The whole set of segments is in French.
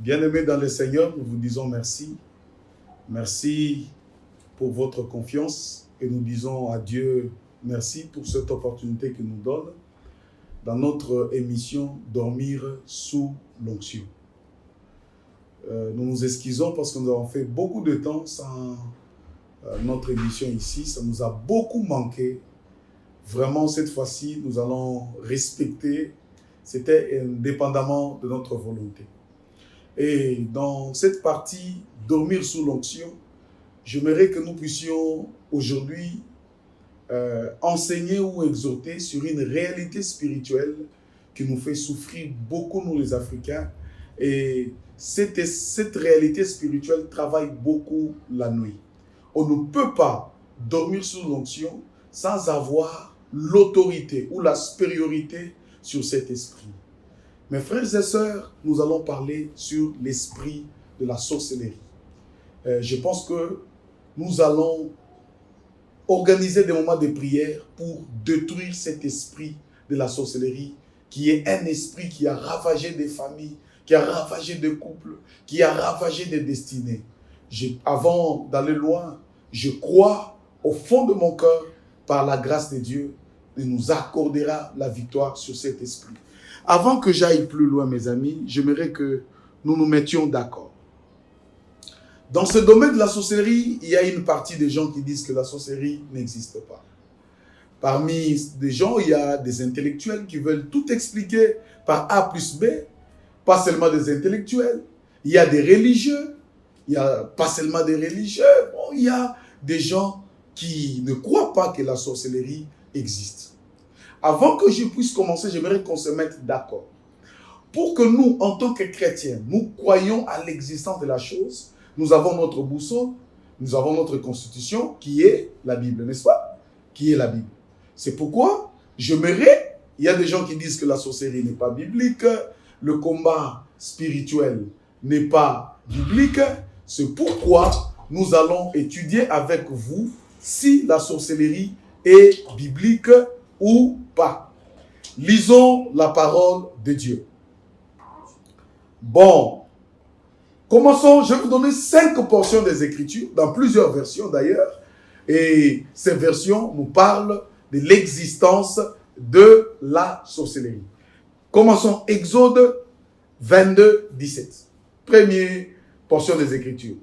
Bien-aimés dans le Seigneur, nous vous disons merci. Merci pour votre confiance et nous disons à Dieu merci pour cette opportunité qu'il nous donne dans notre émission Dormir sous l'onction. Nous nous excusons parce que nous avons fait beaucoup de temps sans notre émission ici. Ça nous a beaucoup manqué. Vraiment, cette fois-ci, nous allons respecter. C'était indépendamment de notre volonté. Et dans cette partie, dormir sous l'onction, j'aimerais que nous puissions aujourd'hui enseigner ou exhorter sur une réalité spirituelle qui nous fait souffrir beaucoup, nous les Africains. Et cette réalité spirituelle travaille beaucoup la nuit. On ne peut pas dormir sous l'onction sans avoir l'autorité ou la supériorité sur cet esprit. Mes frères et sœurs, nous allons parler sur l'esprit de la sorcellerie. Je pense que nous allons organiser des moments de prière pour détruire cet esprit de la sorcellerie, qui est un esprit qui a ravagé des familles, qui a ravagé des couples, qui a ravagé des destinées. Avant d'aller loin, je crois au fond de mon cœur, par la grâce de Dieu, il nous accordera la victoire sur cet esprit. Avant que j'aille plus loin, mes amis, j'aimerais que nous nous mettions d'accord. Dans ce domaine de la sorcellerie, il y a une partie des gens qui disent que la sorcellerie n'existe pas. Parmi des gens, il y a des intellectuels qui veulent tout expliquer par A plus B. Pas seulement des intellectuels. Il y a des religieux. Il n'y a pas seulement des religieux. Bon, il y a des gens qui ne croient pas que la sorcellerie existe. Avant que je puisse commencer, j'aimerais qu'on se mette d'accord. Pour que nous, en tant que chrétiens, nous croyons à l'existence de la chose, nous avons notre boussole, nous avons notre constitution, qui est la Bible, n'est-ce pas? Qui est la Bible. C'est pourquoi j'aimerais, il y a des gens qui disent que la sorcellerie n'est pas biblique, le combat spirituel n'est pas biblique, c'est pourquoi nous allons étudier avec vous si la sorcellerie est biblique ou pas. Lisons la parole de Dieu. Bon, commençons. Je vais vous donner 5 portions des Écritures, dans plusieurs versions d'ailleurs. Et ces versions nous parlent de l'existence de la sorcellerie. Commençons Exode 22, 17. Première portion des Écritures.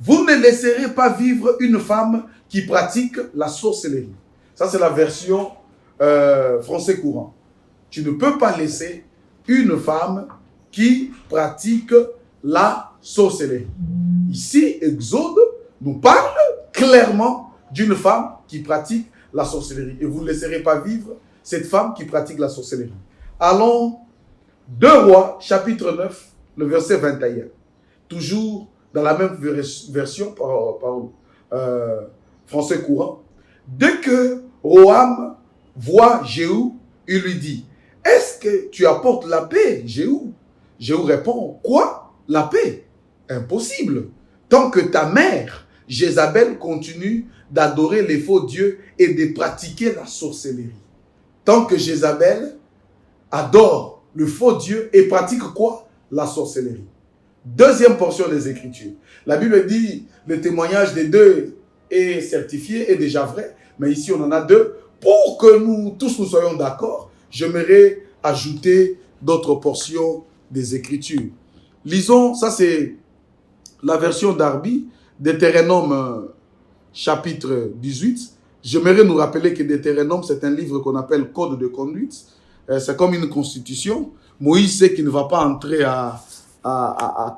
Vous ne laisserez pas vivre une femme qui pratique la sorcellerie. Ça, c'est la version français courant. Tu ne peux pas laisser une femme qui pratique la sorcellerie. Ici, Exode nous parle clairement d'une femme qui pratique la sorcellerie. Et vous ne laisserez pas vivre cette femme qui pratique la sorcellerie. Allons 2 Rois, chapitre 9, le verset 21. Toujours dans la même version français courant. Dès que Roham voit Jéhu, il lui dit, « Est-ce que tu apportes la paix, Jéhu ?» Jéhu répond, « Quoi? La paix? Impossible. Tant que ta mère, Jézabel, continue d'adorer les faux dieux et de pratiquer la sorcellerie. Tant que Jézabel adore le faux dieu et pratique quoi? La sorcellerie. » Deuxième portion des Écritures. La Bible dit, le témoignage des deux est certifié, est déjà vrai, mais ici on en a 2. Pour que nous tous nous soyons d'accord, j'aimerais ajouter d'autres portions des Écritures. Lisons, ça c'est la version d'Arby, Deutéronome chapitre 18. J'aimerais nous rappeler que Deutéronome, c'est un livre qu'on appelle Code de conduite. C'est comme une constitution. Moïse sait qu'il ne va pas entrer à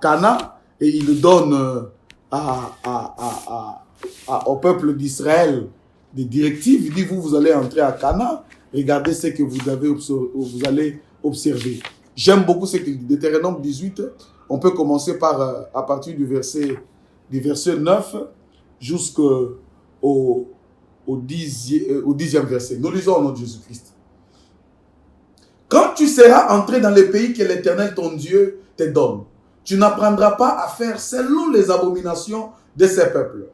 Canaan et il le donne au peuple d'Israël des directives. Il dit, vous allez entrer à Canaan, regardez ce que vous allez observer. J'aime beaucoup ce qu'il dit. Deutéronome 18, on peut commencer à partir du verset 9 jusqu'au 10e verset. Nous lisons au nom de Jésus-Christ. Quand tu seras entré dans le pays que l'Éternel, ton Dieu, te donne, tu n'apprendras pas à faire selon les abominations de ces peuples.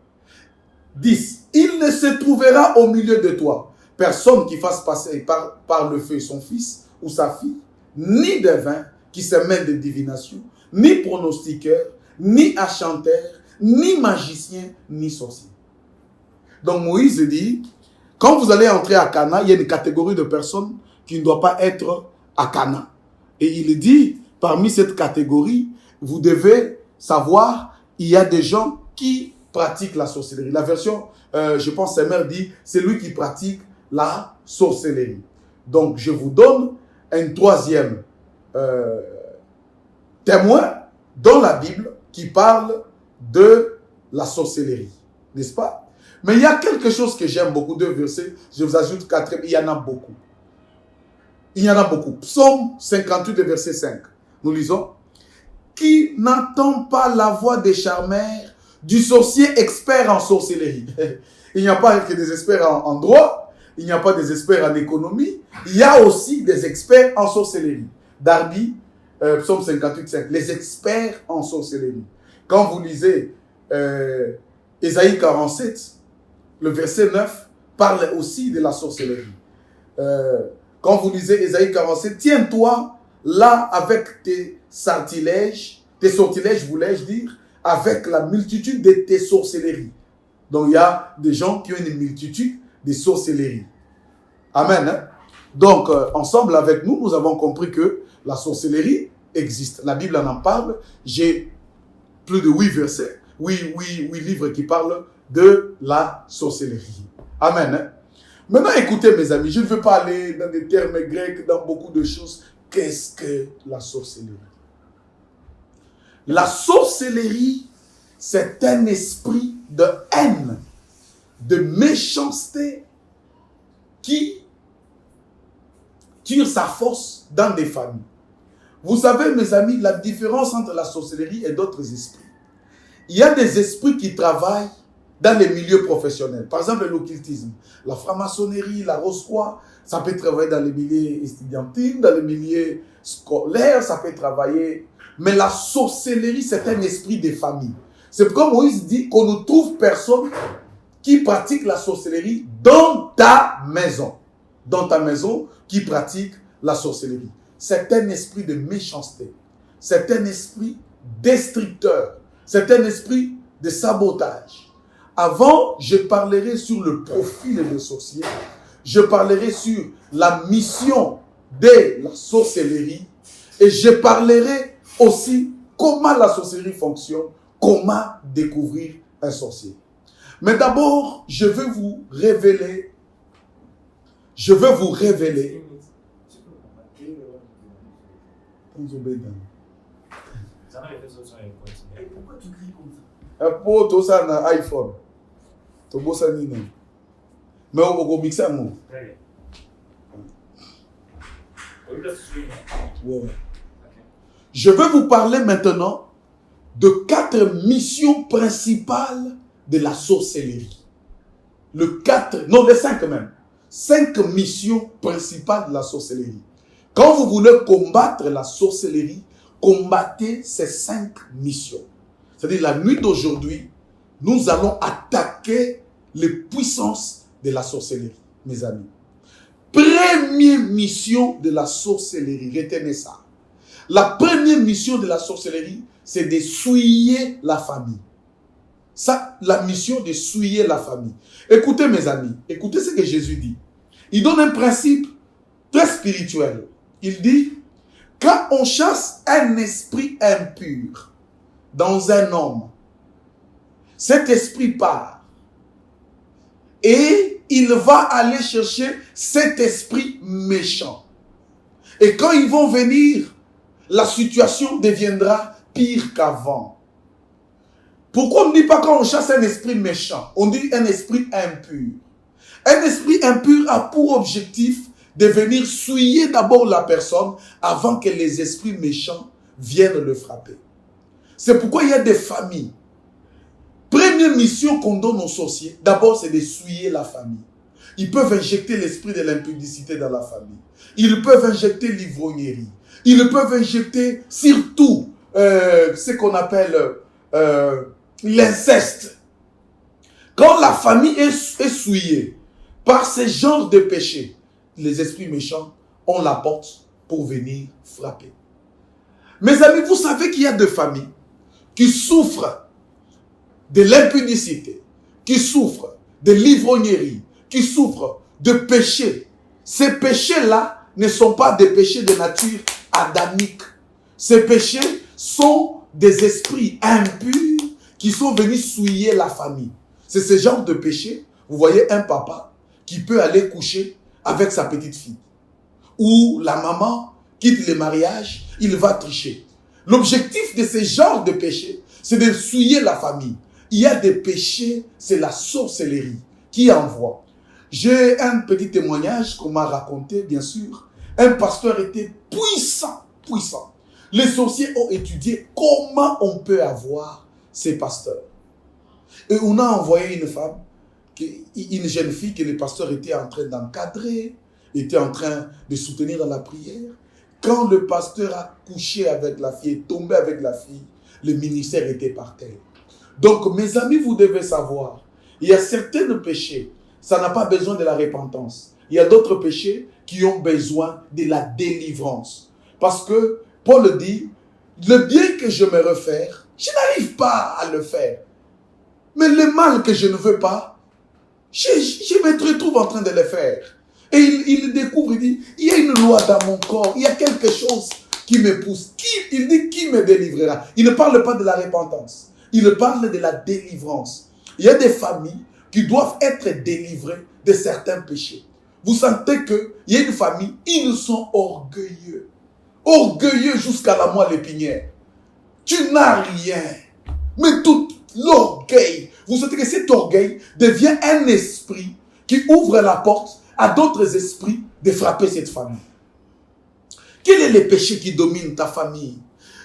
10. Il ne se trouvera au milieu de toi personne qui fasse passer par le feu son fils ou sa fille, ni de vin qui se mêle de divination, ni pronostiqueur, ni enchanteur, ni magicien, ni sorcier. Donc Moïse dit, quand vous allez entrer à Cana, il y a une catégorie de personnes qui ne doivent pas être à Cana. Et il dit, parmi cette catégorie, vous devez savoir, il y a des gens qui pratiquent la sorcellerie. La version, je pense, Samuel dit, c'est lui qui pratique la sorcellerie. Donc, je vous donne un troisième témoin dans la Bible qui parle de la sorcellerie. N'est-ce pas? Mais il y a quelque chose que j'aime beaucoup, deux versets, je vous ajoute 4, il y en a beaucoup. Il y en a beaucoup. Psaume 58, verset 5. Nous lisons. Qui n'entend pas la voix des charmeurs, du sorcier expert en sorcellerie. Il n'y a pas que des experts en droit, il n'y a pas des experts en économie, il y a aussi des experts en sorcellerie. Darby, Psaume 58, 5. Les experts en sorcellerie. Quand vous lisez Ésaïe 47, le verset 9 parle aussi de la sorcellerie. Quand vous lisez Ésaïe 47, tiens-toi là avec tes sortilèges, voulais-je dire, avec la multitude de tes sorcelleries. Donc il y a des gens qui ont une multitude de sorcelleries. Amen. Hein? Donc ensemble avec nous, nous avons compris que la sorcellerie existe. La Bible en parle. J'ai plus de 8 versets, 8 livres qui parlent de la sorcellerie. Amen. Hein? Maintenant, écoutez mes amis, je ne veux pas aller dans des termes grecs, dans beaucoup de choses. Qu'est-ce que la sorcellerie? La sorcellerie, c'est un esprit de haine, de méchanceté qui tire sa force dans des familles. Vous savez, mes amis, la différence entre la sorcellerie et d'autres esprits. Il y a des esprits qui travaillent dans les milieux professionnels. Par exemple, l'occultisme, la franc-maçonnerie, la rose-croix, ça peut travailler dans les milieux estudiantines, dans les milieux scolaires, ça peut travailler. Mais la sorcellerie, c'est un esprit de famille. C'est pourquoi Moïse dit qu'on ne trouve personne qui pratique la sorcellerie dans ta maison. Dans ta maison, qui pratique la sorcellerie. C'est un esprit de méchanceté. C'est un esprit destructeur. C'est un esprit de sabotage. Avant, je parlerai sur le profil des sorciers. Je parlerai sur la mission de la sorcellerie. Et je parlerai aussi comment la sorcellerie fonctionne, comment découvrir un sorcier. Mais d'abord, je veux vous révéler. Pourquoi tu cries comme ça? Pour tout ça, un iPhone. Tu as ça, mais on va mixer un mot. Je vais vous parler maintenant de 4 missions principales de la sorcellerie. Les 5 même. 5 missions principales de la sorcellerie. Quand vous voulez combattre la sorcellerie, combattez ces 5 missions. C'est-à-dire la nuit d'aujourd'hui, nous allons attaquer les puissances de la sorcellerie, mes amis. Première mission de la sorcellerie, retenez ça. La première mission de la sorcellerie, c'est de souiller la famille. Ça, la mission de souiller la famille. Écoutez mes amis, écoutez ce que Jésus dit. Il donne un principe très spirituel. Il dit, quand on chasse un esprit impur dans un homme, cet esprit part et il va aller chercher cet esprit méchant. Et quand ils vont venir, la situation deviendra pire qu'avant. Pourquoi on ne dit pas quand on chasse un esprit méchant? On dit un esprit impur. Un esprit impur a pour objectif de venir souiller d'abord la personne avant que les esprits méchants viennent le frapper. C'est pourquoi il y a des familles. Première mission qu'on donne aux sorciers, d'abord c'est de souiller la famille. Ils peuvent injecter l'esprit de l'impudicité dans la famille. Ils peuvent injecter l'ivrognerie. Ils peuvent injecter surtout ce qu'on appelle l'inceste. Quand la famille est souillée par ce genre de péché, les esprits méchants ont la porte pour venir frapper. Mes amis, vous savez qu'il y a des familles qui souffrent de l'impudicité, qui souffrent de l'ivrognerie, qui souffrent de péchés. Ces péchés-là ne sont pas des péchés de nature adamique. Ces péchés sont des esprits impurs qui sont venus souiller la famille. C'est ce genre de péché. Vous voyez un papa qui peut aller coucher avec sa petite fille. Ou la maman quitte le mariage, il va tricher. L'objectif de ce genre de péché, c'est de souiller la famille. Il y a des péchés, c'est la sorcellerie qui envoie. J'ai un petit témoignage qu'on m'a raconté, bien sûr. Un pasteur était puissant, puissant. Les sorciers ont étudié comment on peut avoir ces pasteurs. Et on a envoyé une femme, une jeune fille que le pasteur était en train d'encadrer, était en train de soutenir dans la prière. Quand le pasteur a couché avec la fille, tombé avec la fille, le ministère était par terre. Donc, mes amis, vous devez savoir, il y a certains péchés, ça n'a pas besoin de la repentance. Il y a d'autres péchés qui ont besoin de la délivrance. Parce que Paul dit, le bien que je me refère, je n'arrive pas à le faire. Mais le mal que je ne veux pas, je me retrouve en train de le faire. Et il découvre, il dit, il y a une loi dans mon corps, il y a quelque chose qui me pousse. Il dit, qui me délivrera? Il ne parle pas de la repentance, il parle de la délivrance. Il y a des familles qui doivent être délivrées de certains péchés. Vous sentez qu'il y a une famille, ils sont orgueilleux. Orgueilleux jusqu'à la moelle épinière. Tu n'as rien. Mais tout l'orgueil, vous sentez que cet orgueil devient un esprit qui ouvre la porte à d'autres esprits de frapper cette famille. Quel est le péché qui domine ta famille?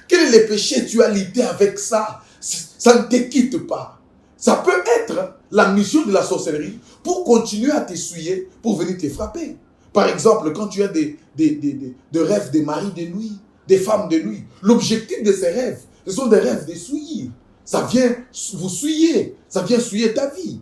Quel est le péché tu as lutté avec ça? Ça ne te quitte pas. Ça peut être la mission de la sorcellerie pour continuer à t'essuyer, pour venir te frapper. Par exemple, quand tu as des rêves de maris de nuit, des femmes de nuit, l'objectif de ces rêves, ce sont des rêves de souillir. Ça vient vous souiller, ça vient souiller ta vie.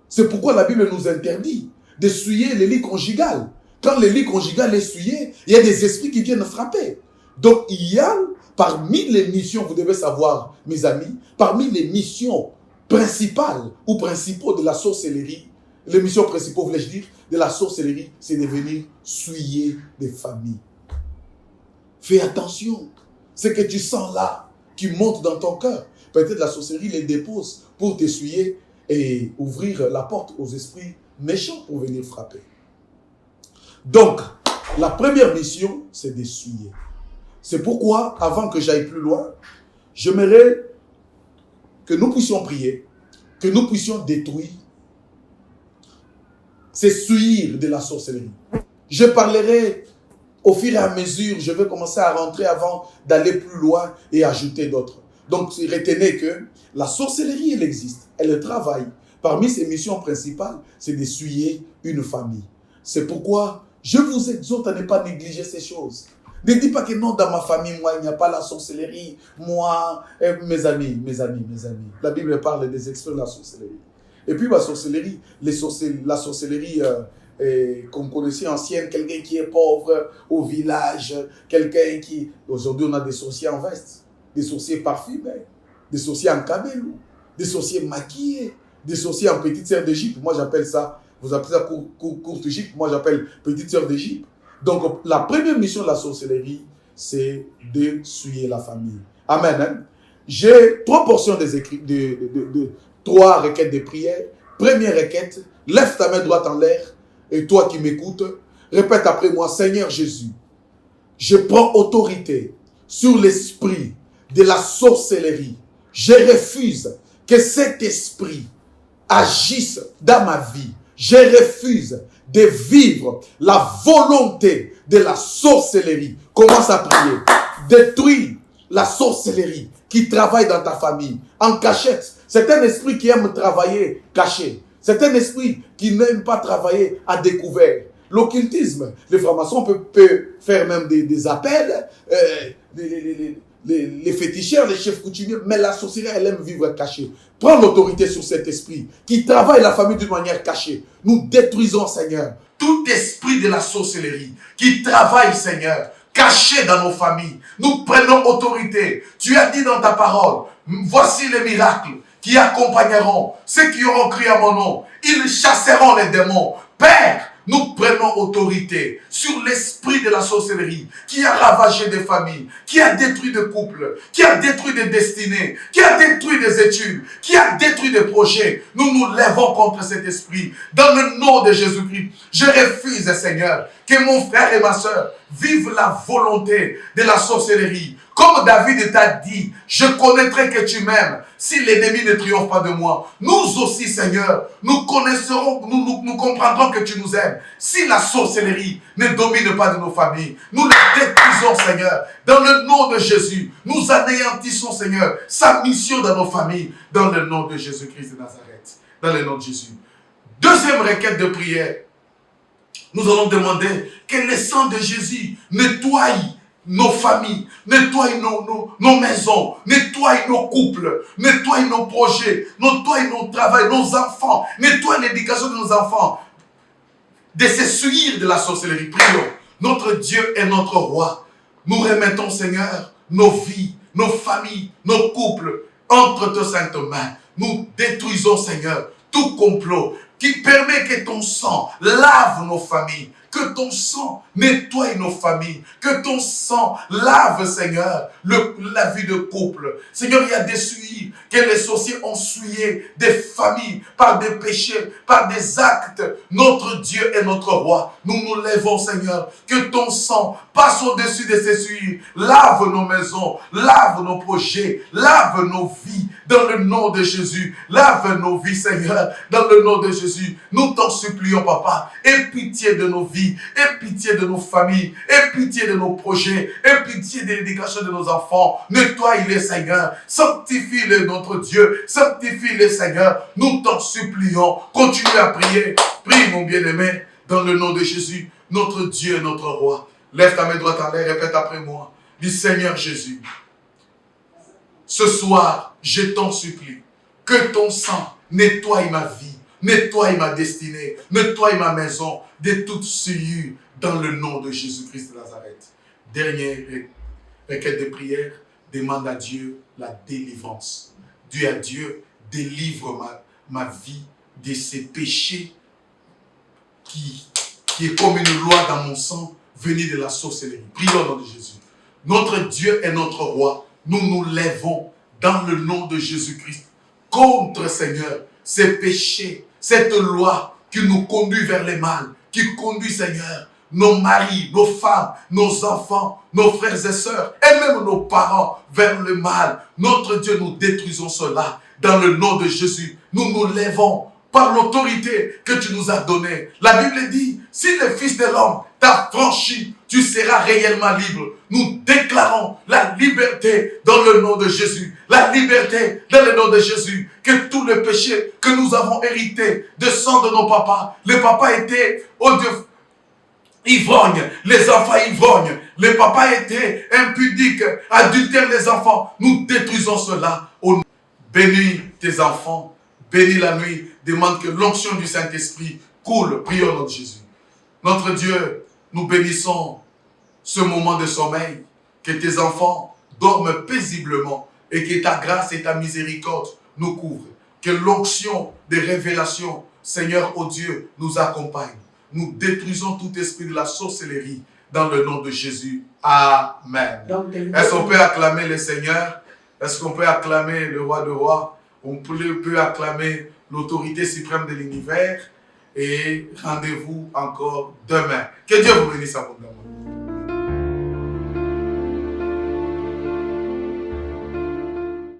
C'est pourquoi la Bible nous interdit de souiller le lit conjugal. Quand le lit conjugal est souillé, il y a des esprits qui viennent frapper. Donc il y a, parmi les missions, vous devez savoir, mes amis, parmi les missions principales ou principaux de la sorcellerie, les missions principaux, voulais-je dire, de la sorcellerie, c'est de venir souiller des familles. Fais attention. Ce que tu sens là, qui monte dans ton cœur, peut-être la sorcellerie les dépose pour t'essuyer et ouvrir la porte aux esprits méchants pour venir frapper. Donc, la première mission, c'est d'essuyer. C'est pourquoi, avant que j'aille plus loin, j'aimerais que nous puissions prier, que nous puissions détruire ces souillures de la sorcellerie. Je parlerai au fur et à mesure, je vais commencer à rentrer avant d'aller plus loin et ajouter d'autres. Donc, retenez que la sorcellerie, elle existe, elle travaille. Parmi ses missions principales, c'est d'essuyer une famille. C'est pourquoi je vous exhorte à ne pas négliger ces choses. Ne dis pas que non, dans ma famille, moi, il n'y a pas la sorcellerie. Moi, mes amis. La Bible parle des experts de la sorcellerie. Et puis, la sorcellerie, la sorcellerie qu'on connaissait ancienne, quelqu'un qui est pauvre au village, quelqu'un qui... Aujourd'hui, on a des sorciers en veste, des sorciers parfumés, des sorciers en camélou, des sorciers maquillés, des sorciers en petite sœur d'Égypte. Moi, j'appelle ça, vous appelez ça courte Égypte, moi, j'appelle petite sœur d'Égypte. Donc, la première mission de la sorcellerie, c'est de souiller la famille. Amen. Hein? J'ai 3 portions de 3 requêtes de prière. Première requête, lève ta main droite en l'air. Et toi qui m'écoutes, répète après moi, Seigneur Jésus, je prends autorité sur l'esprit de la sorcellerie. Je refuse que cet esprit agisse dans ma vie. Je refuse de vivre la volonté de la sorcellerie. Commence à prier. Détruis la sorcellerie qui travaille dans ta famille, en cachette. C'est un esprit qui aime travailler caché. C'est un esprit qui n'aime pas travailler à découvert. L'occultisme, les francs-maçons peuvent faire même des appels, les féticheurs, les chefs coutumiers, mais la sorcellerie, elle aime vivre cachée. Prends l'autorité sur cet esprit qui travaille la famille d'une manière cachée. Nous détruisons, Seigneur, tout esprit de la sorcellerie qui travaille, Seigneur, cachés dans nos familles. Nous prenons autorité. Tu as dit dans ta parole, voici les miracles qui accompagneront ceux qui auront crié à mon nom. Ils chasseront les démons. Père, nous prenons autorité sur l'esprit de la sorcellerie qui a ravagé des familles, qui a détruit des couples, qui a détruit des destinées, qui a détruit des études, qui a détruit des projets. Nous nous lèvons contre cet esprit. Dans le nom de Jésus-Christ, je refuse, Seigneur, que mon frère et ma soeur vivent la volonté de la sorcellerie. Comme David t'a dit, je connaîtrai que tu m'aimes si l'ennemi ne triomphe pas de moi. Nous aussi, Seigneur, nous connaisserons, nous comprendrons que tu nous aimes. Si la sorcellerie ne domine pas de nos familles, nous la détruisons, Seigneur. Dans le nom de Jésus, nous anéantissons, Seigneur, sa mission dans nos familles. Dans le nom de Jésus-Christ de Nazareth. Dans le nom de Jésus. Deuxième requête de prière. Nous allons demander que le sang de Jésus nettoie nos familles, nettoie nos maisons, nettoie nos couples, nettoie nos projets, nettoie nos travails, nos enfants, nettoie l'éducation de nos enfants, de s'essuyer de la sorcellerie. Prions. Notre Dieu est notre roi. Nous remettons, Seigneur, nos vies, nos familles, nos couples entre tes saintes mains. Nous détruisons, Seigneur, tout complot qui permet que ton sang lave nos familles, que ton sang nettoie nos familles, que ton sang lave, Seigneur, la vie de couple. Seigneur, il y a des souillures que les sorciers ont souillé des familles par des péchés, par des actes. Notre Dieu est notre roi. Nous nous lèvons, Seigneur, que ton sang passe au-dessus de ces souillures. Lave nos maisons, lave nos projets, lave nos vies dans le nom de Jésus. Lave nos vies, Seigneur, dans le nom de Jésus. Nous t'en supplions, Papa. Aie pitié de nos vies, aie pitié de nos familles, aie pitié de nos projets, aie pitié de l'éducation de nos enfants. Nettoie-les, Seigneur. Sanctifie-les, notre Dieu. Sanctifie-les, Seigneur. Nous t'en supplions. Continue à prier. Prie, mon bien-aimé, dans le nom de Jésus, notre Dieu, notre roi. Lève ta main droite en l'air, répète après moi. Dis, Seigneur Jésus, ce soir, je t'en supplie, que ton sang nettoie ma vie, nettoie ma destinée, nettoie ma maison de toute souillure dans le nom de Jésus-Christ de Nazareth. Dernière requête de prière, demande à Dieu la délivrance. Dis à Dieu, délivre ma vie de ces péchés qui est comme une loi dans mon sang, venue de la sorcellerie. Prions au nom de Jésus. Notre Dieu est notre roi. Nous nous lèvons dans le nom de Jésus-Christ contre, Seigneur, ces péchés, cette loi qui nous conduit vers le mal, qui conduit, Seigneur, nos maris, nos femmes, nos enfants, nos frères et sœurs, et même nos parents vers le mal. Notre Dieu, nous détruisons cela dans le nom de Jésus. Nous nous lèvons par l'autorité que tu nous as donnée. La Bible dit, si le Fils de l'homme t'a franchi, tu seras réellement libre. Nous déclarons la liberté dans le nom de Jésus. La liberté dans le nom de Jésus. Que tous les péchés que nous avons hérités de sang de nos papas, les papas étaient ivrognes, les enfants ivrognes, les papas étaient impudiques, adultères les enfants. Nous détruisons cela. Bénis tes enfants, bénis la nuit. Demande que l'onction du Saint-Esprit coule. Prions au nom de Jésus. Notre Dieu, nous bénissons ce moment de sommeil, que tes enfants dorment paisiblement et que ta grâce et ta miséricorde nous couvrent. Que l'onction des révélations, Seigneur, ô Dieu, nous accompagne. Nous détruisons tout esprit de la sorcellerie dans le nom de Jésus. Amen. Est-ce qu'on peut acclamer le Seigneur? Est-ce qu'on peut acclamer le roi de rois? On peut acclamer l'autorité suprême de l'univers. Et rendez-vous encore demain. Que Dieu vous bénisse abondamment.